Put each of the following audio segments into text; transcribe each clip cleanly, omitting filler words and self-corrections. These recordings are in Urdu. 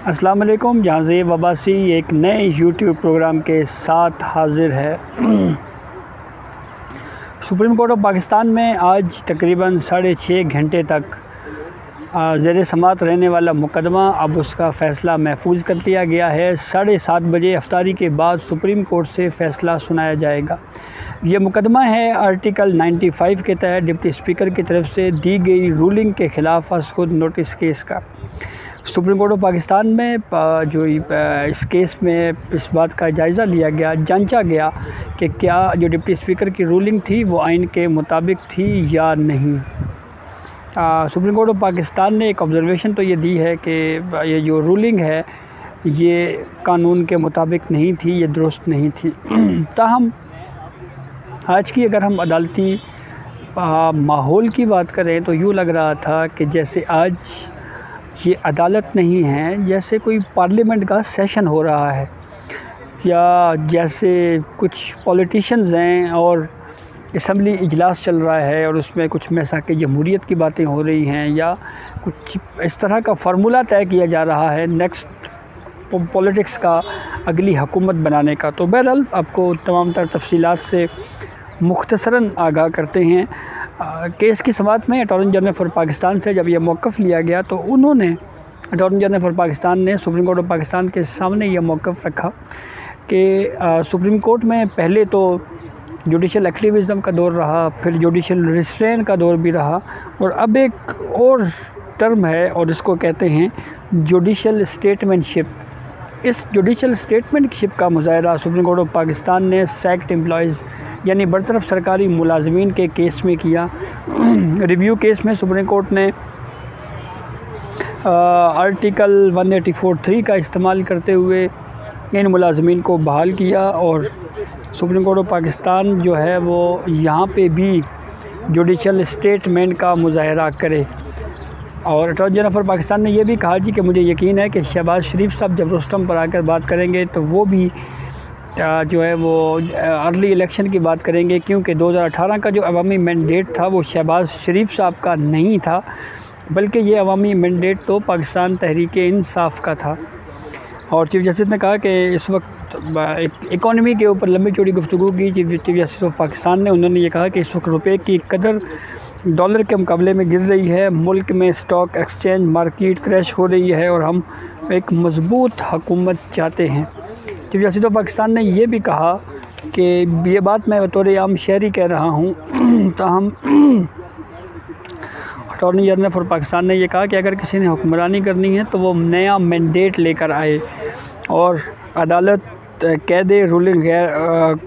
السلام علیکم، جہاں زیب عباسی ایک نئے یوٹیوب پروگرام کے ساتھ حاضر ہے۔ سپریم کورٹ آف پاکستان میں آج تقریباً 6.5 گھنٹے تک زیر سماعت رہنے والا مقدمہ اب اس کا فیصلہ محفوظ کر لیا گیا ہے۔ 7:30 بجے افطاری کے بعد سپریم کورٹ سے فیصلہ سنایا جائے گا۔ یہ مقدمہ ہے آرٹیکل 95 کے تحت ڈپٹی اسپیکر کی طرف سے دی گئی رولنگ کے خلاف از خود نوٹس کیس کا۔ سپریم کورٹ آف پاکستان میں جو اس کیس میں اس بات کا جائزہ لیا گیا، جانچا گیا کہ کیا جو ڈپٹی اسپیکر کی رولنگ تھی وہ آئین کے مطابق تھی یا نہیں۔ سپریم کورٹ آف پاکستان نے ایک آبزرویشن تو یہ دی ہے کہ یہ جو رولنگ ہے یہ قانون کے مطابق نہیں تھی، یہ درست نہیں تھی۔ تاہم آج کی اگر ہم عدالتی ماحول کی بات کریں تو یوں لگ رہا تھا کہ جیسے آج یہ عدالت نہیں ہے، جیسے کوئی پارلیمنٹ کا سیشن ہو رہا ہے، یا جیسے کچھ پولیٹیشنز ہیں اور اسمبلی اجلاس چل رہا ہے اور اس میں کچھ میثاق جمہوریت کی باتیں ہو رہی ہیں، یا کچھ اس طرح کا فارمولہ طے کیا جا رہا ہے نیکسٹ پولیٹکس کا، اگلی حکومت بنانے کا۔ تو بہرحال آپ کو تمام تر تفصیلات سے مختصراً آگاہ کرتے ہیں۔ کیس کی سماعت میں اٹارنی جنرل فار پاکستان سے جب یہ موقف لیا گیا تو انہوں نے اٹارنی جنرل فار پاکستان نے سپریم کورٹ آف پاکستان کے سامنے یہ موقف رکھا کہ سپریم کورٹ میں پہلے تو جوڈیشل ایکٹیویزم کا دور رہا، پھر جوڈیشل ریسٹرین کا دور بھی رہا، اور اب ایک اور ٹرم ہے اور اس کو کہتے ہیں جوڈیشل اسٹیٹمنٹ شپ۔ اس جوڈیشل اسٹیٹمنٹ شپ کا مظاہرہ سپریم کورٹ آف پاکستان نے سیکڈ امپلائیز یعنی برطرف سرکاری ملازمین کے کیس میں کیا۔ ریویو کیس میں سپریم کورٹ نے آرٹیکل 184(3) کا استعمال کرتے ہوئے ان ملازمین کو بحال کیا، اور سپریم کورٹ آف پاکستان جو ہے وہ یہاں پہ بھی جوڈیشل اسٹیٹمنٹ کا مظاہرہ کرے۔ اور اٹارنی جنرل فار پاکستان نے یہ بھی کہا کہ مجھے یقین ہے کہ شہباز شریف صاحب جب رستم پر آ کر بات کریں گے تو وہ بھی جو ہے وہ ارلی الیکشن کی بات کریں گے، کیونکہ 2018 کا جو عوامی مینڈیٹ تھا وہ شہباز شریف صاحب کا نہیں تھا، بلکہ یہ عوامی مینڈیٹ تو پاکستان تحریک انصاف کا تھا۔ اور چیف جسٹس نے کہا کہ اس وقت اکانومی کے اوپر لمبی چوڑی گفتگو کی چیف جسٹس آف پاکستان نے۔ انہوں نے یہ کہا کہ اس وقت روپے کی قدر ڈالر کے مقابلے میں گر رہی ہے، ملک میں اسٹاک ایکسچینج مارکیٹ کریش ہو رہی ہے، اور ہم ایک مضبوط حکومت چاہتے ہیں۔ چیف جسٹس آف پاکستان نے یہ بھی کہا کہ یہ بات میں بطور عام شہری کہہ رہا ہوں، تاہم اٹارنی جنرل فار پاکستان نے یہ کہا کہ اگر کسی نے حکمرانی کرنی ہے تو وہ نیا مینڈیٹ لے کر آئے، اور عدالت کہہ دے رولنگ غیر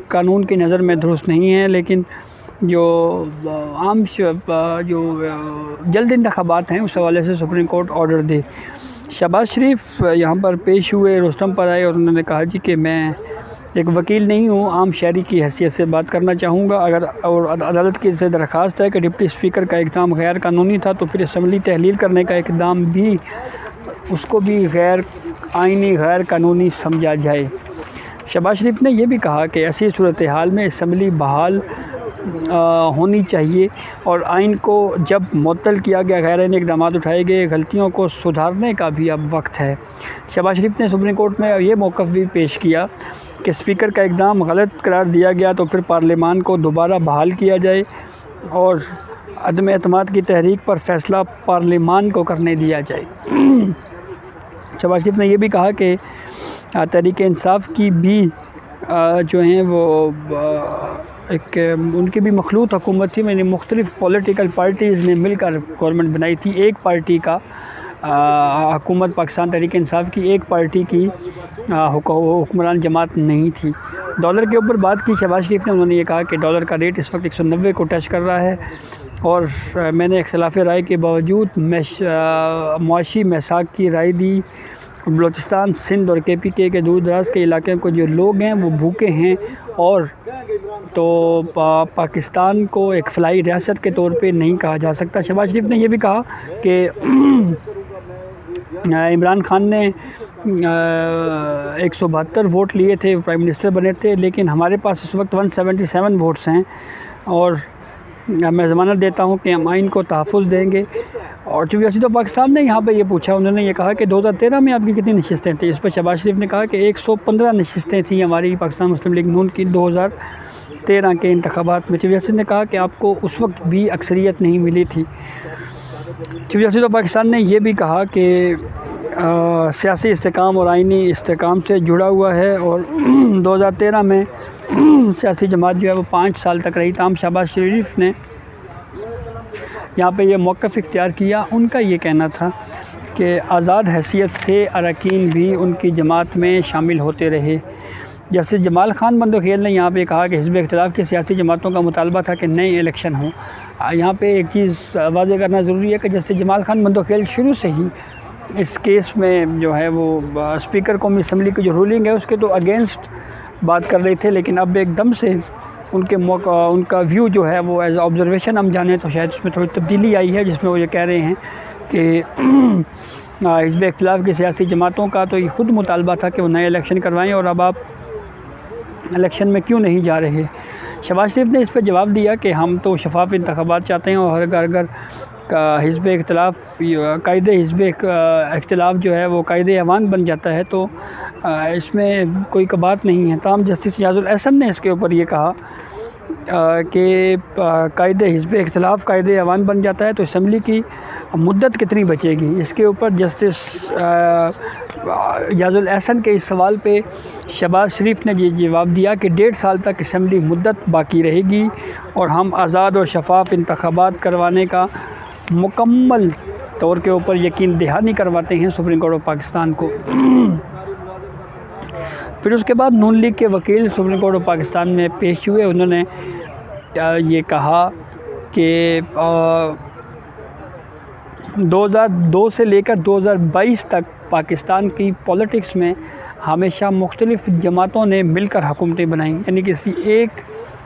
قانون کی نظر میں درست نہیں ہے، لیکن جو عام جو جلد انتخابات ہیں اس حوالے سے سپریم کورٹ آرڈر دے۔ شہباز شریف یہاں پر پیش ہوئے، رستم پر آئے، اور انہوں نے کہا کہ میں ایک وکیل نہیں ہوں، عام شہری کی حیثیت سے بات کرنا چاہوں گا۔ اور عدالت کی سے درخواست ہے کہ ڈپٹی اسپیکر کا اقدام غیر قانونی تھا، تو پھر اسمبلی تحلیل کرنے کا اقدام بھی اس کو بھی غیر آئینی، غیر قانونی سمجھا جائے۔ شہباز شریف نے یہ بھی کہا کہ ایسی صورتحال میں اسمبلی بحال ہونی چاہیے، اور آئین کو جب معطل کیا گیا، غیر آئینی اقدامات اٹھائے گئے، غلطیوں کو سدھارنے کا بھی اب وقت ہے۔ شہباز شریف نے سپریم کورٹ میں یہ موقف بھی پیش کیا کہ اسپیکر کا اقدام غلط قرار دیا گیا تو پھر پارلیمان کو دوبارہ بحال کیا جائے، اور عدم اعتماد کی تحریک پر فیصلہ پارلیمان کو کرنے دیا جائے۔ شہباز شریف نے یہ بھی کہا کہ تحریک انصاف کی بھی جو ہیں وہ ایک ان کی بھی مخلوط حکومت تھی، یعنی مختلف پولیٹیکل پارٹیز نے مل کر گورنمنٹ بنائی تھی، ایک پارٹی کا حکومت پاکستان تحریک انصاف کی ایک پارٹی کی حکمران جماعت نہیں تھی۔ ڈالر کے اوپر بات کی شہباز شریف نے، انہوں نے یہ کہا کہ ڈالر کا ریٹ اس وقت 190 کو ٹچ کر رہا ہے، اور میں نے اختلاف رائے کے باوجود معاشی میثاق کی رائے دی۔ بلوچستان، سندھ اور KPK کے دور دراز کے علاقے کو جو لوگ ہیں وہ بھوکے ہیں، اور تو پاکستان کو ایک فلاحی ریاست کے طور پہ نہیں کہا جا سکتا۔ شہباز شریف نے یہ بھی کہا کہ عمران خان نے 172 ووٹ لیے تھے، پرائم منسٹر بنے تھے، لیکن ہمارے پاس اس وقت 177 ووٹس ہیں، اور میں ضمانت دیتا ہوں کہ ہم آئین کو تحفظ دیں گے، اور چونکہ ویسے تو پاکستان نے یہاں پہ یہ پوچھا، انہوں نے یہ کہا کہ 2013 میں آپ کی کتنی نشستیں تھیں؟ اس پر شہباز شریف نے کہا کہ 115 نشستیں تھیں ہماری پاکستان مسلم لیگ نون کی 2013 کے انتخابات میں۔ چیف جسٹس نے کہا کہ آپ کو اس وقت بھی اکثریت نہیں ملی تھی۔ چیف جسٹس آف پاکستان نے یہ بھی کہا کہ سیاسی استحکام اور آئینی استحکام سے جڑا ہوا ہے، اور 2013 میں سیاسی جماعت جو ہے وہ 5 سال تک رہی۔ تاہم شہباز شریف نے یہاں پہ یہ موقف اختیار کیا۔ ان کا یہ کہنا تھا کہ آزاد حیثیت سے اراکین بھی ان کی جماعت میں شامل ہوتے رہے۔ جیسے جمال خان بندوخیل نے یہاں پہ کہا کہ حزب اختلاف کی سیاسی جماعتوں کا مطالبہ تھا کہ نئے الیکشن ہوں۔ یہاں پہ ایک چیز واضح کرنا ضروری ہے کہ جیسے جمال خان بندوخیل شروع سے ہی اس کیس میں جو ہے وہ اسپیکر قومی اسمبلی کی جو رولنگ ہے اس کے تو اگینسٹ بات کر رہے تھے، لیکن اب ایک دم سے ان کا ویو جو ہے وہ ایز آبزرویشن ہم جانیں تو شاید اس میں تھوڑی تبدیلی آئی ہے، جس میں وہ یہ کہہ رہے ہیں کہ حزب اختلاف کی سیاسی جماعتوں کا تو یہ خود مطالبہ تھا کہ وہ نئے الیکشن کروائیں، اور اب آپ الیکشن میں کیوں نہیں جا رہے؟ شہباز شریف نے اس پہ جواب دیا کہ ہم تو شفاف انتخابات چاہتے ہیں، اور اگر حزب اختلاف قائد حزب اختلاف جو ہے وہ قائد ایوان بن جاتا ہے تو اس میں کوئی بات نہیں ہے۔ تاہم جسٹس ریاض الاحسن نے اس کے اوپر یہ کہا کہ قائد حزب اختلاف قائد ایوان بن جاتا ہے تو اسمبلی کی مدت کتنی بچے گی؟ اس کے اوپر جسٹس ریاض الاحسن کے اس سوال پہ شہباز شریف نے یہ جواب دیا کہ 1.5 سال تک اسمبلی مدت باقی رہے گی، اور ہم آزاد اور شفاف انتخابات کروانے کا مکمل طور کے اوپر یقین دہانی کرواتے ہیں سپریم کورٹ آف پاکستان کو۔ پھر اس کے بعد نون لیگ کے وکیل سپریم کورٹ آف پاکستان میں پیش ہوئے۔ انہوں نے یہ کہا کہ 2002 سے لے کر 2022 تک پاکستان کی پولیٹکس میں ہمیشہ مختلف جماعتوں نے مل کر حکومتیں بنائیں، یعنی کسی ایک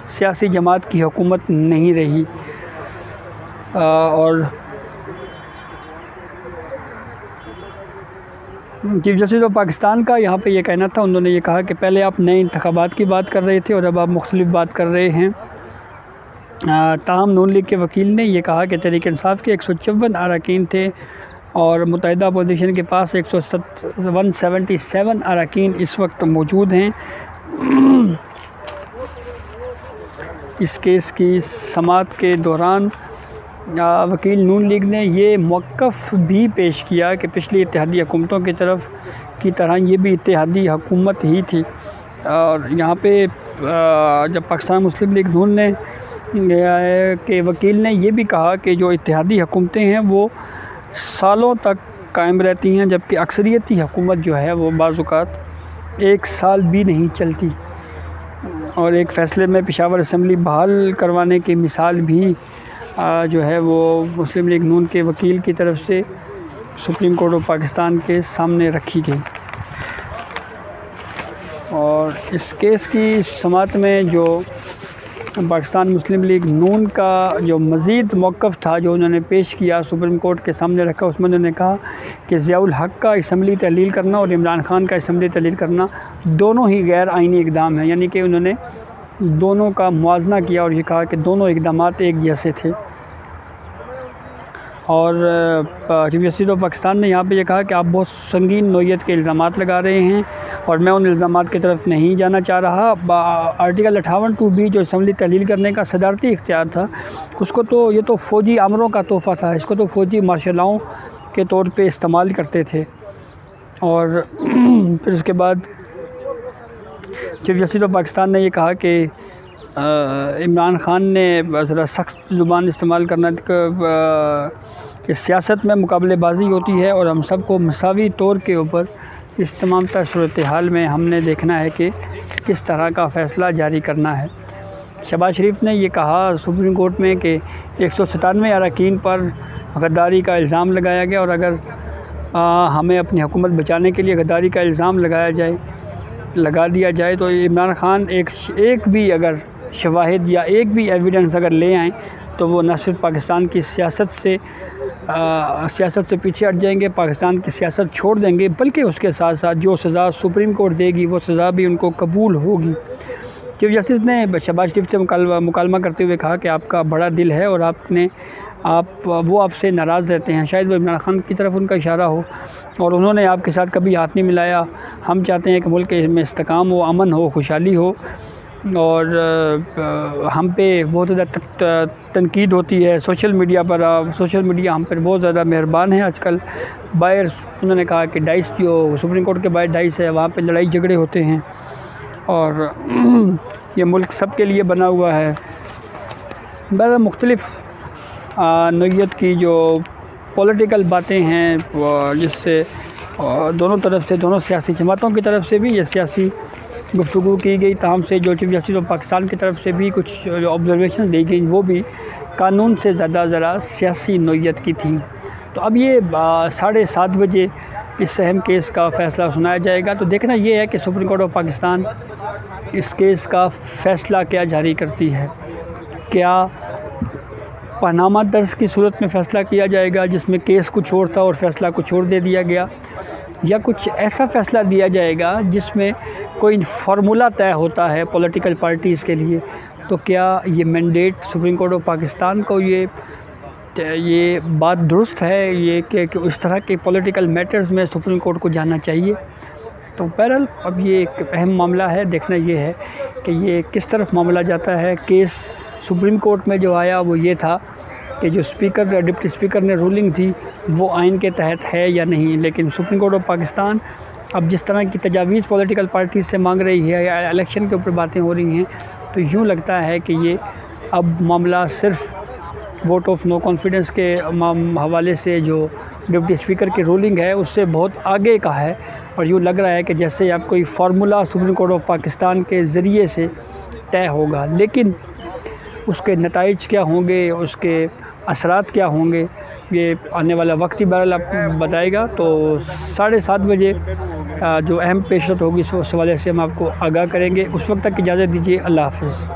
سیاسی جماعت کی حکومت نہیں رہی۔ اور چیف جسٹس آف پاکستان کا یہاں پہ یہ کہنا تھا، انہوں نے یہ کہا کہ پہلے آپ نئے انتخابات کی بات کر رہے تھے اور اب آپ مختلف بات کر رہے ہیں۔ تاہم نون لیگ کے وکیل نے یہ کہا کہ تحریک انصاف کے 154 اراکین تھے اور متحدہ اپوزیشن کے پاس 177 اراکین اس وقت موجود ہیں۔ اس کیس کی سماعت کے دوران وکیل نون لیگ نے یہ موقف بھی پیش کیا کہ پچھلی اتحادی حکومتوں کی طرح یہ بھی اتحادی حکومت ہی تھی، اور یہاں پہ جب پاکستان مسلم لیگ نون نے کے وکیل نے یہ بھی کہا کہ جو اتحادی حکومتیں ہیں وہ سالوں تک قائم رہتی ہیں، جبکہ اکثریتی حکومت جو ہے وہ بعض اوقات 1 سال بھی نہیں چلتی، اور ایک فیصلے میں پشاور اسمبلی بحال کروانے کی مثال بھی جو ہے وہ مسلم لیگ نون کے وکیل کی طرف سے سپریم کورٹ آف پاکستان کے سامنے رکھی گئی۔ اور اس کیس کی سماعت میں جو پاکستان مسلم لیگ نون کا جو مزید موقف تھا جو انہوں نے پیش کیا سپریم کورٹ کے سامنے رکھا، اس میں انہوں نے کہا کہ ضیاء الحق کا اسمبلی تحلیل کرنا اور عمران خان کا اسمبلی تحلیل کرنا دونوں ہی غیر آئینی اقدام ہیں، یعنی کہ انہوں نے دونوں کا موازنہ کیا اور یہ کہا کہ دونوں اقدامات ایک جیسے تھے۔ اور چیف جسٹس آف پاکستان نے یہاں پہ یہ کہا کہ آپ بہت سنگین نوعیت کے الزامات لگا رہے ہیں اور میں ان الزامات کی طرف نہیں جانا چاہ رہا۔ آرٹیکل 58(2)B جو اسمبلی تحلیل کرنے کا صدارتی اختیار تھا، اس کو تو یہ تو فوجی امروں کا تحفہ تھا، اس کو تو فوجی مارشل لاؤں کے طور پہ استعمال کرتے تھے۔ اور پھر اس کے بعد چیف جسٹس آف پاکستان نے یہ کہا کہ عمران خان نے ذرا سخت زبان استعمال کرنا کہ سیاست میں مقابلے بازی ہوتی ہے اور ہم سب کو مساوی طور کے اوپر اس تمام تر صورتحال میں ہم نے دیکھنا ہے کہ کس طرح کا فیصلہ جاری کرنا ہے۔ شہباز شریف نے یہ کہا سپریم کورٹ میں کہ 197 اراکین پر غداری کا الزام لگایا گیا، اور اگر ہمیں اپنی حکومت بچانے کے لیے غداری کا الزام لگا دیا جائے تو عمران خان ایک بھی اگر شواہد یا ایک بھی ایویڈنس اگر لے آئیں تو وہ نہ صرف پاکستان کی سیاست سے پیچھے ہٹ جائیں گے، پاکستان کی سیاست چھوڑ دیں گے، بلکہ اس کے ساتھ ساتھ جو سزا سپریم کورٹ دے گی وہ سزا بھی ان کو قبول ہوگی۔ چیف جسٹس نے شہباز شریف سے مکالمہ کرتے ہوئے کہا کہ آپ کا بڑا دل ہے اور وہ آپ سے ناراض رہتے ہیں، شاید وہ عمران خان کی طرف ان کا اشارہ ہو، اور انہوں نے آپ کے ساتھ کبھی ہاتھ نہیں ملایا۔ ہم چاہتے ہیں کہ ملک میں استحکام ہو، امن ہو، خوشحالی ہو، اور ہم پہ بہت زیادہ تنقید ہوتی ہے سوشل میڈیا پر۔ سوشل میڈیا ہم پر بہت زیادہ مہربان ہے آج کل۔ باہر انہوں نے کہا کہ ڈائس جو سپریم کورٹ کے باہر ڈائس ہے، وہاں پہ لڑائی جھگڑے ہوتے ہیں، اور یہ ملک سب کے لیے بنا ہوا ہے۔ بہرحال مختلف نوعیت کی جو پولیٹیکل باتیں ہیں، جس سے دونوں طرف سے، دونوں سیاسی جماعتوں کی طرف سے بھی یہ سیاسی گفتگو کی گئی، تاہم سے جو چیف جسٹس آف پاکستان کی طرف سے بھی کچھ جو آبزرویشن دی گئی وہ بھی قانون سے زیادہ ذرا سیاسی نوعیت کی تھیں۔ تو اب یہ 7:30 بجے اس اہم کیس کا فیصلہ سنایا جائے گا۔ تو دیکھنا یہ ہے کہ سپریم کورٹ آف پاکستان اس کیس کا فیصلہ کیا جاری کرتی ہے۔ کیا پاناما درس کی صورت میں فیصلہ کیا جائے گا جس میں کیس کچھ اور تھا اور فیصلہ کچھ اور دے دیا گیا، یا کچھ ایسا فیصلہ دیا جائے گا جس میں کوئی فارمولہ طے ہوتا ہے پولیٹیکل پارٹیز کے لیے؟ تو کیا یہ mandate supreme court of Pakistan کو یہ بات درست ہے یہ کہ اس طرح کے پولیٹیکل میٹرز میں سپریم کورٹ کو جانا چاہیے؟ تو بہرحال اب یہ ایک اہم معاملہ ہے، دیکھنا یہ ہے کہ یہ کس طرف معاملہ جاتا ہے۔ کیس سپریم کورٹ میں جو آیا وہ یہ تھا کہ جو ڈپٹی اسپیکر نے رولنگ تھی وہ آئین کے تحت ہے یا نہیں، لیکن سپریم کورٹ آف پاکستان اب جس طرح کی تجاویز پولیٹیکل پارٹیز سے مانگ رہی ہے یا الیکشن کے اوپر باتیں ہو رہی ہیں، تو یوں لگتا ہے کہ یہ اب معاملہ صرف ووٹ آف نو کانفیڈنس کے حوالے سے جو ڈپٹی اسپیکر کی رولنگ ہے اس سے بہت آگے کا ہے، اور یوں لگ رہا ہے کہ جیسے اب کوئی formula supreme court of Pakistan کے ذریعے سے طے ہوگا، لیکن اس کے نتائج کیا ہوں گے، اس کے اثرات کیا ہوں گے، یہ آنے والا وقت ہی بہرحال آپ بتائے گا۔ تو 7:30 بجے جو اہم پیشرفت ہوگی اس حوالے سے ہم آپ کو آگاہ کریں گے۔ اس وقت تک اجازت دیجیے، اللہ حافظ۔